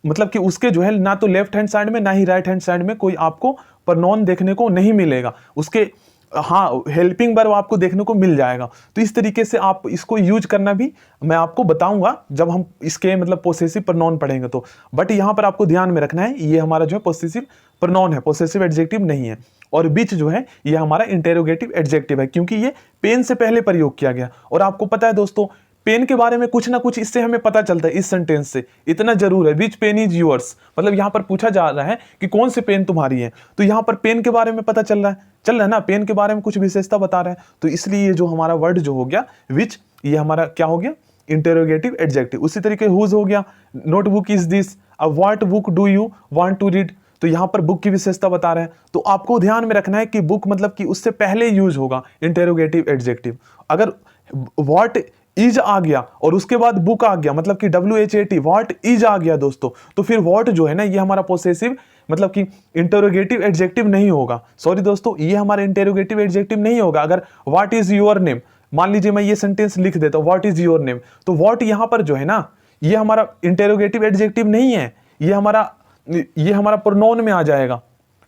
मतलब कि उसके जो है ना तो लेफ्ट हैंड साइड में ना ही राइट हैंड साइड में कोई आपको प्रनॉन देखने को नहीं मिलेगा, उसके हाँ हेल्पिंग वर्ब आपको देखने को मिल जाएगा। तो इस तरीके से आप इसको यूज करना भी मैं आपको बताऊंगा जब हम इसके मतलब पोसेसिव प्रनॉन पढ़ेंगे तो। बट यहाँ पर आपको ध्यान में रखना है ये हमारा जो है पोसेसिव प्रनॉन है, पोसेसिव एडजेक्टिव नहीं है। और बीच जो है ये हमारा इंटेरोगेटिव एडजेक्टिव है, क्योंकि ये पेन से पहले प्रयोग किया गया। और आपको पता है दोस्तों पेन के बारे में कुछ ना कुछ इससे हमें पता चलता है, इस सेंटेंस से इतना जरूर है, विच पेन इज योर्स, मतलब यहाँ पर पूछा जा रहा है कि कौन सी पेन तुम्हारी है, तो यहाँ पर पेन के बारे में पता चल रहा है ना, पेन के बारे में कुछ विशेषता बता रहा है। तो इसलिए ये जो हमारा वर्ड जो हो गया विच, ये हमारा क्या हो गया इंटेरोगेटिव एडजेक्टिव। उसी तरीके हुज हो गया, नोटबुक इज दिस, अब what book do you want to read, तो यहाँ पर बुक की विशेषता बता रहा है। तो आपको ध्यान में रखना है कि बुक मतलब कि उससे पहले यूज होगा इंटेरोगेटिव एडजेक्टिव। अगर व्हाट इज आ गया और उसके बाद बुक आ गया, मतलब कि WHAT व्हाट इज आ गया दोस्तों, तो फिर व्हाट जो है ना ये हमारा पोसेसिव मतलब कि इंटेरोगेटिव एडजेक्टिव नहीं होगा। सॉरी दोस्तों, ये हमारा इंटेरोगेटिव एडजेक्टिव नहीं होगा। अगर व्हाट इज योर नेम, मान लीजिए मैं ये सेंटेंस लिख देता हूं व्हाट इज योर नेम, तो व्हाट यहाँ पर जो है ना ये हमारा इंटेरोगेटिव एडजेक्टिव नहीं है, ये हमारा प्रोनाउन में आ जाएगा,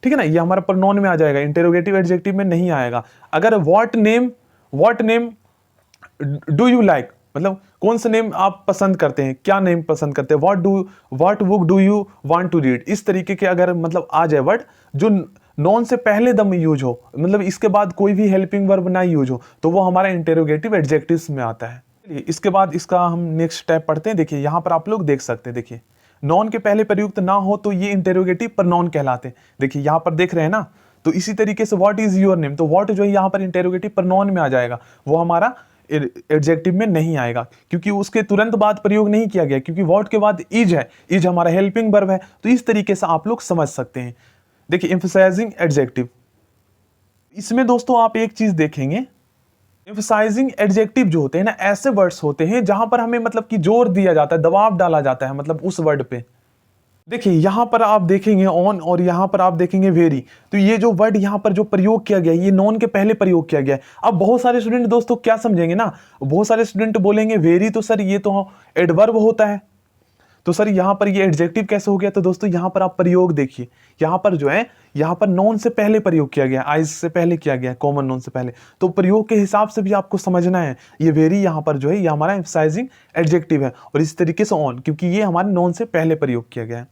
ठीक है ना, ये हमारा प्रोनाउन में आ जाएगा, इंटेरोगेटिव एडजेक्टिव में नहीं आएगा। अगर what name do you like, मतलब कौन सा नेम आप पसंद करते हैं, क्या नेम पसंद करते हैं, what book do you want to read, इस तरीके के अगर मतलब आ जाए वर्ड जो नॉन से पहले दम यूज हो, मतलब इसके बाद कोई भी हेल्पिंग वर्ब ना यूज हो, तो वो हमारा इंटेरोगेटिव एडजेक्टिव्स में आता है। इसके बाद इसका हम नेक्स्ट स्टेप पढ़ते हैं। देखिए यहाँ पर आप लोग देख सकते हैं, देखिए नॉन के पहले प्रयुक्त ना हो तो ये इंटेरोगेटिव प्रनॉन कहलाते हैं। देखिए यहाँ पर देख रहे हैं ना, तो इसी तरीके से व्हाट इज योर नेम, तो व्हाट जो है यहाँ पर इंटेरोगेटिव प्रनॉन में आ जाएगा, वो हमारा एडजेक्टिव में नहीं आएगा, क्योंकि उसके तुरंत बाद प्रयोग नहीं किया गया, क्योंकि व्हाट के बाद इज है, इज हमारा हेल्पिंग वर्ब है। तो इस तरीके से आप लोग समझ सकते हैं। देखिए एम्फसाइजिंग एडजेक्टिव, इसमें दोस्तों आप एक चीज देखेंगे, एम्फसाइजिंग एडजेक्टिव जो होते हैं ना ऐसे वर्ड्स होते हैं जहां पर हमें मतलब कि जोर दिया जाता है, दबाव डाला जाता है मतलब उस वर्ड पे। देखिए यहां पर आप देखेंगे ऑन और यहां पर आप देखेंगे वेरी, तो ये जो वर्ड यहां पर जो प्रयोग किया गया है ये नॉन के पहले प्रयोग किया गया है। अब बहुत सारे स्टूडेंट दोस्तों क्या समझेंगे ना, बहुत सारे स्टूडेंट बोलेंगे वेरी तो सर ये तो एडवर्ब होता है, तो सर यहाँ पर ये एडजेक्टिव कैसे हो गया? तो दोस्तों यहाँ पर आप प्रयोग देखिए, यहाँ पर जो है यहाँ पर नॉन से पहले प्रयोग किया गया, आइज से पहले किया गया, कॉमन नॉन से पहले। तो प्रयोग के हिसाब से भी आपको समझना है, ये वेरी यहाँ पर जो है ये हमारा एम्फसाइजिंग एडजेक्टिव है, और इस तरीके से ऑन, क्योंकि ये हमारे नॉन से पहले प्रयोग किया गया है।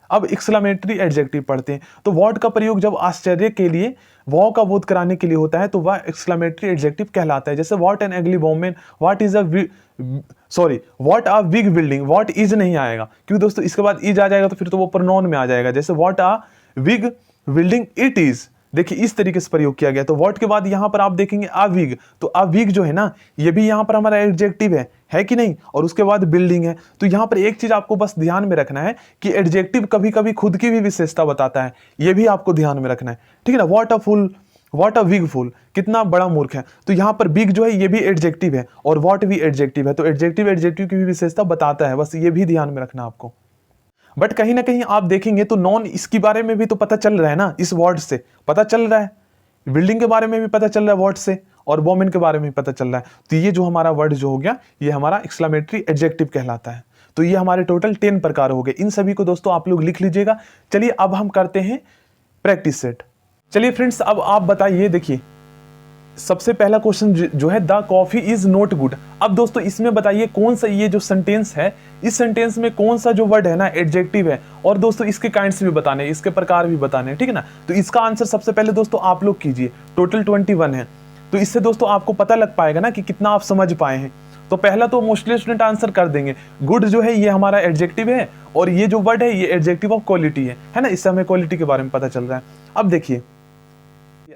अब एक्सक्लेमेटरी एडजेक्टिव पढ़ते हैं। तो व्हाट का प्रयोग जब आश्चर्य के लिए, वाव का बोध कराने के लिए होता है, तो वह एक्सक्लेमेटरी एडजेक्टिव कहलाता है। जैसे what an ugly women, what is what a big building, what is नहीं आएगा, क्योंकि दोस्तों इसके बाद इज आ जाएगा तो फिर तो वो प्रोनाउन में आ जाएगा। जैसे what a big building it is, देखिए इस तरीके से प्रयोग किया गया। तो व्हाट के बाद यहाँ पर आप देखेंगे आ बिग, तो आ बिग जो है ना, ये भी यहाँ पर हमारा एडजेक्टिव है कि नहीं? और उसके बाद बिल्डिंग है। तो यहाँ पर एक चीज आपको बस ध्यान में रखना है कि एडजेक्टिव कभी कभी खुद की भी विशेषता बताता है, ये भी आपको ध्यान में रखना है, ठीक है ना। व्हाट अ बिग फूल, कितना बड़ा मूर्ख है। तो यहाँ पर बिग जो है ये भी एडजेक्टिव है, और व्हाट भी एडजेक्टिव है। तो एडजेक्टिव की भी विशेषता बताता है, बस ये भी ध्यान में रखना आपको। बट कहीं ना कहीं आप देखेंगे तो नॉन इसके बारे में भी तो पता चल रहा है ना, इस वर्ड से पता चल रहा है, बिल्डिंग के बारे में भी पता चल रहा है वर्ड से, और वोमेन के बारे में भी पता चल रहा है। तो ये जो हमारा वर्ड जो हो गया, ये हमारा एक्सक्लेमेटरी एडजेक्टिव कहलाता है। तो ये हमारे टोटल 10 प्रकार हो गए। इन सभी को दोस्तों आप लोग लिख लीजिएगा। चलिए अब हम करते हैं प्रैक्टिस सेट। चलिए फ्रेंड्स, अब आप बताइए, देखिए सबसे पहला क्वेश्चन जो है, the coffee is not good. अब दोस्तों इसमें बताइए कौन सा ये जो सेंटेंस है, इस सेंटेंस में कौन सा जो वर्ड है ना एडजेक्टिव है, और दोस्तों इसके काइंड्स भी बताने, इसके प्रकार भी बताने, ठीक है ना। तो इसका आंसर सबसे पहले दोस्तों आप लोग कीजिए। टोटल 21 है, तो इससे दोस्तों आपको पता लग पाएगा ना कि कितना आप समझ पाए हैं। तो पहला तो मोस्टली स्टूडेंट आंसर कर देंगे, गुड जो है ये हमारा एडजेक्टिव है, और ये जो वर्ड है ये एडजेक्टिव ऑफ क्वालिटी है ना। इससे हमें क्वालिटी के बारे में पता चल रहा है। अब देखिए,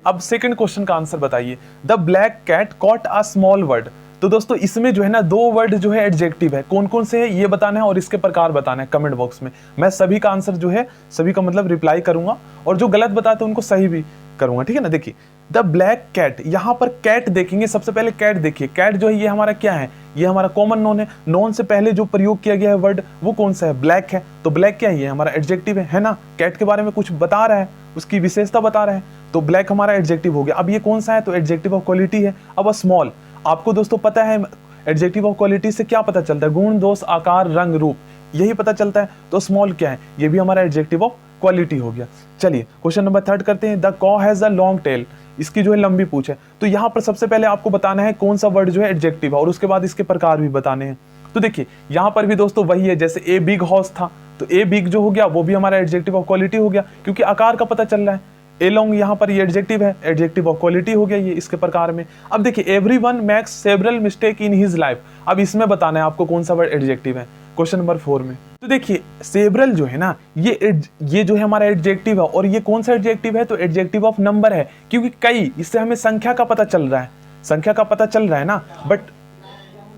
अब सेकंड क्वेश्चन का आंसर बताइए, the black cat caught a small word. तो दोस्तों इसमें जो है ना 2 वर्ड जो है एडजेक्टिव है, कौन कौन से है ये बताना है, और इसके प्रकार बताना है कमेंट बॉक्स में। मैं सभी का आंसर जो है, सभी का मतलब रिप्लाई करूंगा, और जो गलत बताते हैं उनको सही भी करूंगा, ठीक है ना। देखिए द ब्लैक कैट, यहाँ पर कैट देखेंगे, सबसे पहले कैट देखिए। कैट जो है ये हमारा क्या है, ये हमारा कॉमन नोन है। नोन से पहले जो प्रयोग किया गया है वर्ड वो कौन सा है, ब्लैक है। तो ब्लैक क्या है, ये हमारा एडजेक्टिव है ना। कैट के बारे में कुछ बता रहा है, उसकी विशेषता बता रहा है, तो ब्लैक हमारा एडजेक्टिव हो गया। अब ये कौन सा है, तो एडजेक्टिव ऑफ क्वालिटी है। अब स्मॉल, आपको दोस्तों पता है एडजेक्टिव ऑफ क्वालिटी से क्या पता चलता है, गुण, दोष, आकार, रंग, रूप, यही पता चलता है। तो स्मॉल क्या है, ये भी हमारा एडजेक्टिव ऑफ क्वालिटी हो गया। चलिए क्वेश्चन नंबर 3 करते हैं, द कॉ हैज अ लॉन्ग टेल। इसकी जो है लंबी पूंछ है। तो यहाँ पर सबसे पहले आपको बताना है कौन सा वर्ड जो है एडजेक्टिव है, और उसके बाद इसके प्रकार भी बताने हैं। तो देखिए यहाँ पर भी दोस्तों वही है, जैसे ए बिग हाउस था, तो ए बिग जो हो गया वो भी हमारा एडजेक्टिव ऑफ क्वालिटी हो गया, क्योंकि आकार का पता चल रहा है। ए लॉन्ग यहाँ पर ये एडजेक्टिव है, एडजेक्टिव ऑफ क्वालिटी हो गया ये इसके प्रकार में। अब देखिए everyone makes several mistake in his life. अब इसमें बताना है आपको कौन सा वर्ड एडजेक्टिव है, क्वेश्चन नंबर 4 में। तो देखिए सेवरल जो है ना, ये जो है हमारा एडजेक्टिव है, और ये कौन सा एडजेक्टिव है, तो एडजेक्टिव ऑफ नंबर है, क्योंकि कई, इससे हमें संख्या का पता चल रहा है, संख्या का पता चल रहा है ना। बट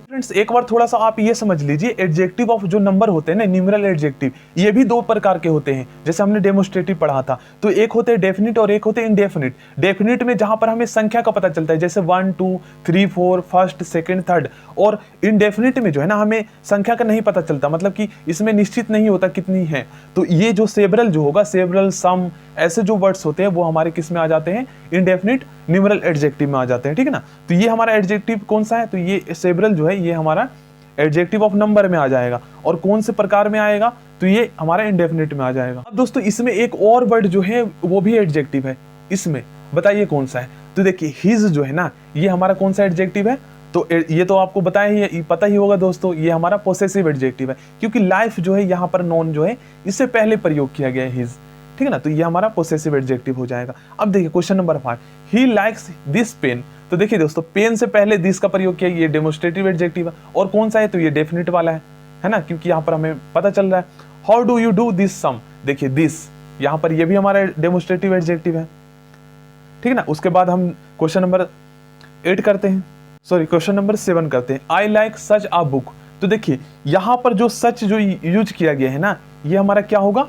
फ्रेंड्स एक बार थोड़ा सा आप ये समझ लीजिए, एडजेक्टिव ऑफ जो नंबर होते हैं ना, न्यूमेरल एडजेक्टिव, ये भी 2 प्रकार के होते हैं, जैसे हमने डेमोस्ट्रेटिव पढ़ा था। तो एक होते हैं डेफिनिट और एक होते हैं इनडेफिनिट। डेफिनिट में जहां पर हमें संख्या का पता चलता है, जैसे 1 2 3 4 फर्स्ट सेकंड थर्ड, और इनडेफिनिट में जो है ना हमें संख्या का नहीं पता चलता, मतलब कि इसमें निश्चित नहीं होता कितनी है। तो ये जो सेवरल जो होगा, सेवरल, सम, ऐसे जो वर्ड्स होते हैं वो हमारे किस में आ जाते हैं, इनडेफिनिट न्यूमेरल एडजेक्टिव में आ जाते हैं, ठीक है ना। तो ये हमारा एडजेक्टिव कौन सा है, तो ये सेवरल जो है ये हमारा एडजेक्टिव ऑफ नंबर में आ जाएगा। और कौन से प्रकार में आएगा, तो ये हमारा इंडेफिनिट में आ जाएगा। अब दोस्तों इसमें एक और वर्ड जो है वो भी एडजेक्टिव है, इसमें बताइए कौन सा है। तो देखिए हिज जो है ना, ये हमारा कौन सा एडजेक्टिव है, तो ये तो आपको पता ही होगा दोस्तों, ये हमारा पोसेसिव एडजेक्टिव है, क्योंकि लाइफ जो है यहाँ पर नॉन जो है इससे पहले प्रयोग किया गया है हिज, ठीक है ना। तो ये हमारा पोसेसिव एडजेक्टिव हो जाएगा। अब देखिए question number 5, he likes this pen. तो देखिए दोस्तों पेन से पहले दिस का प्रयोग किया, ये डेमोस्ट्रेटिव एडजेक्टिव है, और कौन सा है, तो ये डेफिनिट वाला है ना, क्योंकि यहाँ पर हमें पता चल रहा है। How do you do this sum, देखिए दिस यहाँ पर ये भी हमारा डेमोस्ट्रेटिव एडजेक्टिव है, ठीक है ना। उसके बाद हम क्वेश्चन नंबर 8 करते हैं, क्वेश्चन नंबर 7 करते हैं, I like such a book. तो देखिए यहाँ पर जो सच जो यूज किया गया है ना, ये हमारा क्या होगा।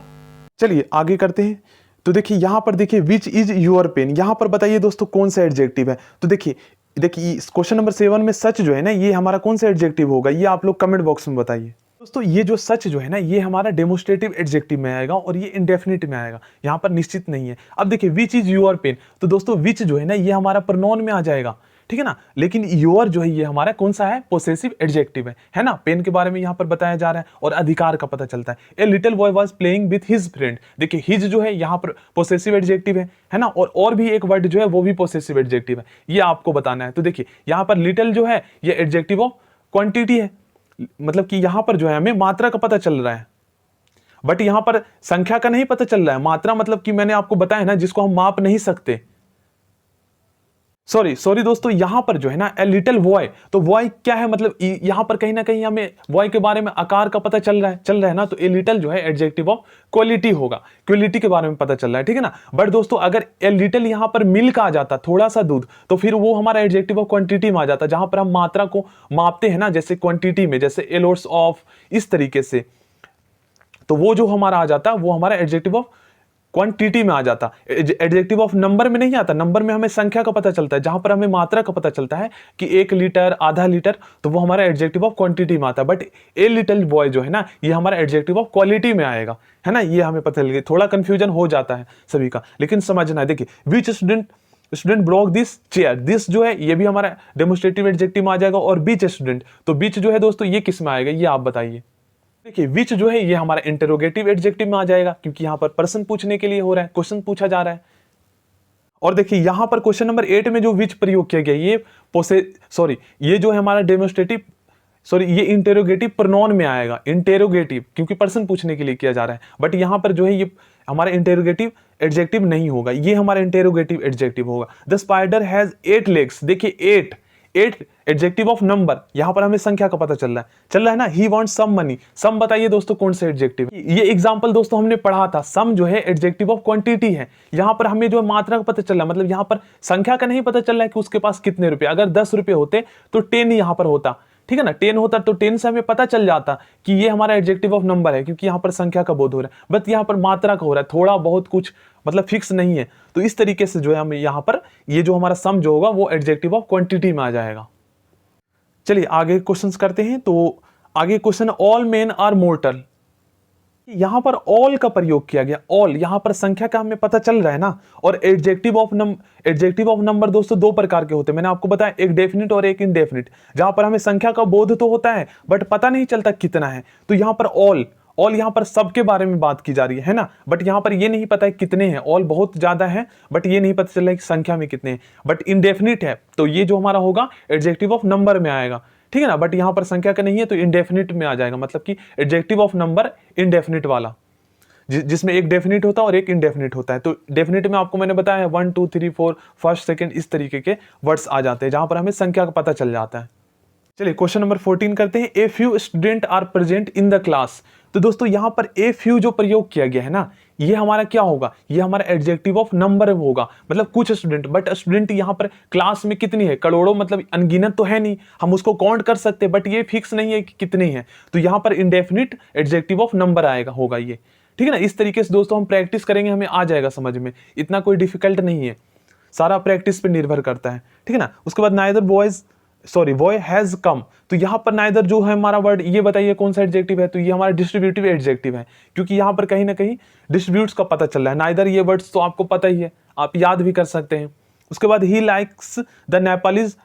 चलिए आगे करते हैं। तो देखिए यहाँ पर देखिए विच इज योर पेन, यहाँ पर बताइए दोस्तों कौन सा एडजेक्टिव है। तो देखिए क्वेश्चन नंबर 7 में सच जो है ना, ये हमारा कौन सा एडजेक्टिव होगा, ये आप लोग कमेंट बॉक्स में बताइए। दोस्तों ये जो सच जो है ना, ये हमारा डेमोस्ट्रेटिव एडजेक्टिव में आएगा, और ये इंडेफिनिट में आएगा, यहाँ पर निश्चित नहीं है। अब देखिए विच इज योर पेन, तो दोस्तों विच जो है ना, ये हमारा प्रोनाउन में आ जाएगा, ठीक है ना। लेकिन योर जो है ये हमारा कौन सा है, पोसेसिव एडजेक्टिव है ना। पेन के बारे में यहाँ पर बताया जा रहा है और अधिकार का पता चलता है। A little boy was playing with his friend, देखिए हिज जो है यहाँ पर पोसेसिव एडजेक्टिव है ना। और भी एक वर्ड जो है वो भी पोसेसिव एडजेक्टिव है, ये आपको बताना है। तो देखिए यहाँ पर लिटिल जो है ये एडजेक्टिव ऑफ क्वांटिटी है, मतलब कि यहाँ पर जो है हमें मात्रा का पता चल रहा है, बट यहां पर संख्या का नहीं पता चल रहा है। मात्रा मतलब कि मैंने आपको बताया ना, जिसको हम माप नहीं सकते। सॉरी दोस्तों, यहां पर जो है ना ए लिटिल बॉय, तो बॉय क्या है, मतलब यहां पर कहीं ना कहीं हमें बॉय के बारे में आकार का पता चल रहा है ना। तो ए लिटिल जो है एडजेक्टिव ऑफ क्वालिटी होगा, क्वालिटी के बारे में पता चल रहा है, ठीक है ना। बट दोस्तों अगर ए लिटिल यहां पर मिल्क आ जाता, थोड़ा सा दूध, तो फिर वो हमारा एडजेक्टिव ऑफ क्वांटिटी में आ जाता, जहां पर हम मात्रा को मापते हैं ना, जैसे क्वांटिटी में, जैसे ए लोट्स ऑफ, इस तरीके से। तो वो जो हमारा आ जाता, वो हमारा एडजेक्टिव ऑफ क्वांटिटी में आ जाता, एडजेक्टिव ऑफ नंबर में नहीं आता। नंबर में हमें संख्या का पता चलता है, जहां पर हमें मात्रा का पता चलता है कि 1 लीटर, आधा लीटर, तो वो हमारा एडजेक्टिव ऑफ क्वांटिटी में आता है। बट ए लिटिल बॉय जो है ना, ये हमारा एडजेक्टिव ऑफ क्वालिटी में आएगा, है ना। ये हमें पता चल गया, थोड़ा कंफ्यूजन हो जाता है सभी का, लेकिन समझना है। देखिए which student broke this chair, this जो है ये भी हमारा डेमोस्ट्रेटिव एडजेक्टिव में आ जाएगा। और बीच स्टूडेंट, तो बीच जो है दोस्तों ये किस में आएगा, ये आप बताइए। देखिए विच जो है ये हमारा इंटरोगेटिव एडजेक्टिव में आ जाएगा, क्योंकि यहां पर प्रश्न पूछने के लिए हो रहा है, क्वेश्चन पूछा जा रहा है। और देखिए यहां पर क्वेश्चन नंबर 8 में जो विच प्रयोग किया गया, ये जो है हमारा डेमोस्ट्रेटिव, ये इंटेरोगेटिव प्रोनाउन में आएगा। इंटेरोगेटिव क्योंकि प्रश्न पूछने के लिए किया जा रहा है, बट यहां पर जो है ये हमारा इंटेरोगेटिव एडजेक्टिव नहीं होगा, ये हमारा इंटेरोगेटिव एडजेक्टिव होगा। द स्पाइडर हैज 8 लेग्स, देखिए 8 एडजेक्टिव ऑफ नंबर, यहां पर हमें संख्या का पता चल रहा है ना। ही वांट्स सम मनी, सम बताइए दोस्तों कौन सा एडजेक्टिव है। ये एग्जांपल दोस्तों हमने पढ़ा था, सम जो है एडजेक्टिव ऑफ क्वांटिटी है। यहां पर हमें जो मात्रा का पता चल रहा है, मतलब यहां पर संख्या का नहीं पता चल रहा है कि उसके पास कितने रुपए। अगर 10 रुपए होते तो 10 यहां पर होता, ठीक है ना। 10 होता तो 10 से हमें पता चल जाता कि ये हमारा एडजेक्टिव ऑफ नंबर है, क्योंकि यहां पर संख्या का बोध हो रहा है। बट यहां पर मात्रा का हो रहा है, थोड़ा बहुत कुछ, मतलब फिक्स नहीं है। तो इस तरीके से जो है हम यहां पर ये जो हमारा सम जो होगा वो एडजेक्टिव ऑफ क्वांटिटी में आ जाएगा। चलिए आगे क्वेश्चंस करते हैं। तो आगे question, all men are mortal, यहां पर ऑल का प्रयोग किया गया। ऑल यहां पर संख्या का हमें पता चल रहा है ना। और एडजेक्टिव ऑफ नंबर दोस्तों दो प्रकार के होते हैं, मैंने आपको बताया, एक डेफिनिट और एक इनडेफिनिट। जहां पर हमें संख्या का बोध तो होता है बट पता नहीं चलता कितना है। तो यहां पर ऑल यहां पर सबके बारे में बात की जा रही है ना। बट यहां पर ये नहीं पता है कितने हैं, ऑल बहुत ज्यादा है बट ये नहीं पता चल रहा है कि संख्या में कितने हैं। बट इनडेफिनिट है तो ये जो हमारा होगा एडजेक्टिव ऑफ नंबर में आएगा, ठीक है ना। बट यहां पर संख्या का नहीं है तो इनडेफिनिट में आ जाएगा, मतलब कि एडजेक्टिव ऑफ नंबर इनडेफिनिट वाला, जिसमें एक डेफिनिट होता है और एक इनडेफिनिट होता है। तो डेफिनिट में आपको मैंने बताया 1 2 3 4 फर्स्ट सेकंड इस तरीके के वर्ड्स आ जाते हैं, जहां पर हमें संख्या का पता चल जाता है। चलिए क्वेश्चन नंबर 14 करते हैं। A few student are present in the class, तो दोस्तों यहां पर ए फ्यू जो प्रयोग किया गया है ना, ये हमारा क्या होगा, ये हमारा एडजेक्टिव ऑफ नंबर होगा, मतलब कुछ स्टूडेंट। बट स्टूडेंट यहां पर क्लास में कितनी है, करोड़ों, मतलब अनगिनत तो है नहीं, हम उसको काउंट कर सकते हैं बट ये फिक्स नहीं है कि कितने हैं। तो यहां पर इंडेफिनिट एडजेक्टिव ऑफ नंबर आएगा, होगा ये, ठीक है ना। इस तरीके से दोस्तों हम प्रैक्टिस करेंगे, हमें आ जाएगा समझ में, इतना कोई डिफिकल्ट नहीं है, सारा प्रैक्टिस पे निर्भर करता है, ठीक है ना। उसके बाद नाइदर बॉय हैज कम, तो यहां पर नाइदर जो है हमारा वर्ड, ये बताइए कौन सा एडजेक्टिव है। तो ये हमारा डिस्ट्रीब्यूटिव एडजेक्टिव है, क्योंकि यहां पर कहीं ना कहीं डिस्ट्रीब्यूट्स का पता चल रहा है। नाइदर ये वर्ड्स तो आपको पता ही है, आप याद भी कर सकते हैं। उसके बाद ही लाइक्स द नेपालीज,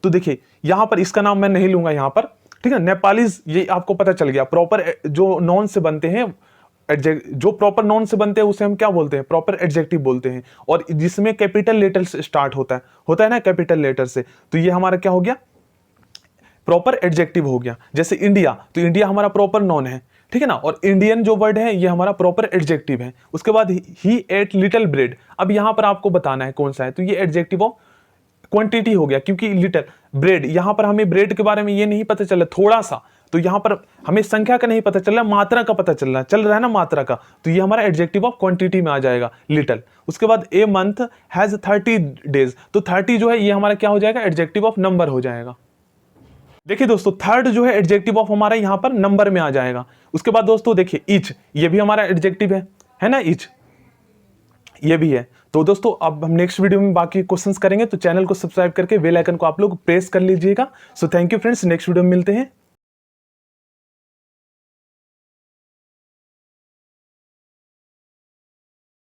तो देखिए यहां पर इसका नाम मैं नहीं लूंगा यहां पर, ठीक है। नेपालीज ये आपको पता चल गया, प्रॉपर जो नॉन से बनते हैं, जो प्रॉपर नॉन से बनते हैं उसे हम क्या बोलते हैं, प्रॉपर एडजेक्टिव बोलते हैं। और जिसमें कैपिटल लेटर से स्टार्ट होता है ना, कैपिटल लेटर से, तो ये हमारा क्या हो गया, प्रॉपर एडजेक्टिव हो गया। जैसे इंडिया, तो इंडिया हमारा प्रॉपर नॉन है, ठीक है ना। और इंडियन जो वर्ड है ये हमारा प्रॉपर एडजेक्टिव है। उसके बाद ही एट लिटिल ब्रेड, अब यहां पर आपको बताना है कौन सा है, तो ये एडजेक्टिव ऑफ क्वांटिटी हो गया, क्योंकि लिटिल ब्रेड, यहां पर हमें ब्रेड के बारे में ये नहीं पता चला थोड़ा सा, तो यहां पर हमें संख्या का नहीं पता चल रहा, मात्रा का पता चल रहा है ना, मात्रा का। तो ये हमारा एडजेक्टिव ऑफ क्वांटिटी में आ जाएगा, लिटिल। उसके बाद ए मंथ हैज 30 डेज, तो 30 जो है ये हमारा क्या हो जाएगा, एडजेक्टिव ऑफ नंबर हो जाएगा। देखिए दोस्तों थर्ड जो है एडजेक्टिव ऑफ हमारा यहां पर नंबर में आ जाएगा। उसके बाद दोस्तों देखिए ईच, ये भी हमारा एडजेक्टिव है ना, ईच ये भी है। तो दोस्तों अब हम नेक्स्ट वीडियो में बाकी क्वेश्चंस करेंगे, तो चैनल को सब्सक्राइब करके बेल आइकन को आप लोग प्रेस कर लीजिएगा। So thank you friends, next video में मिलते हैं।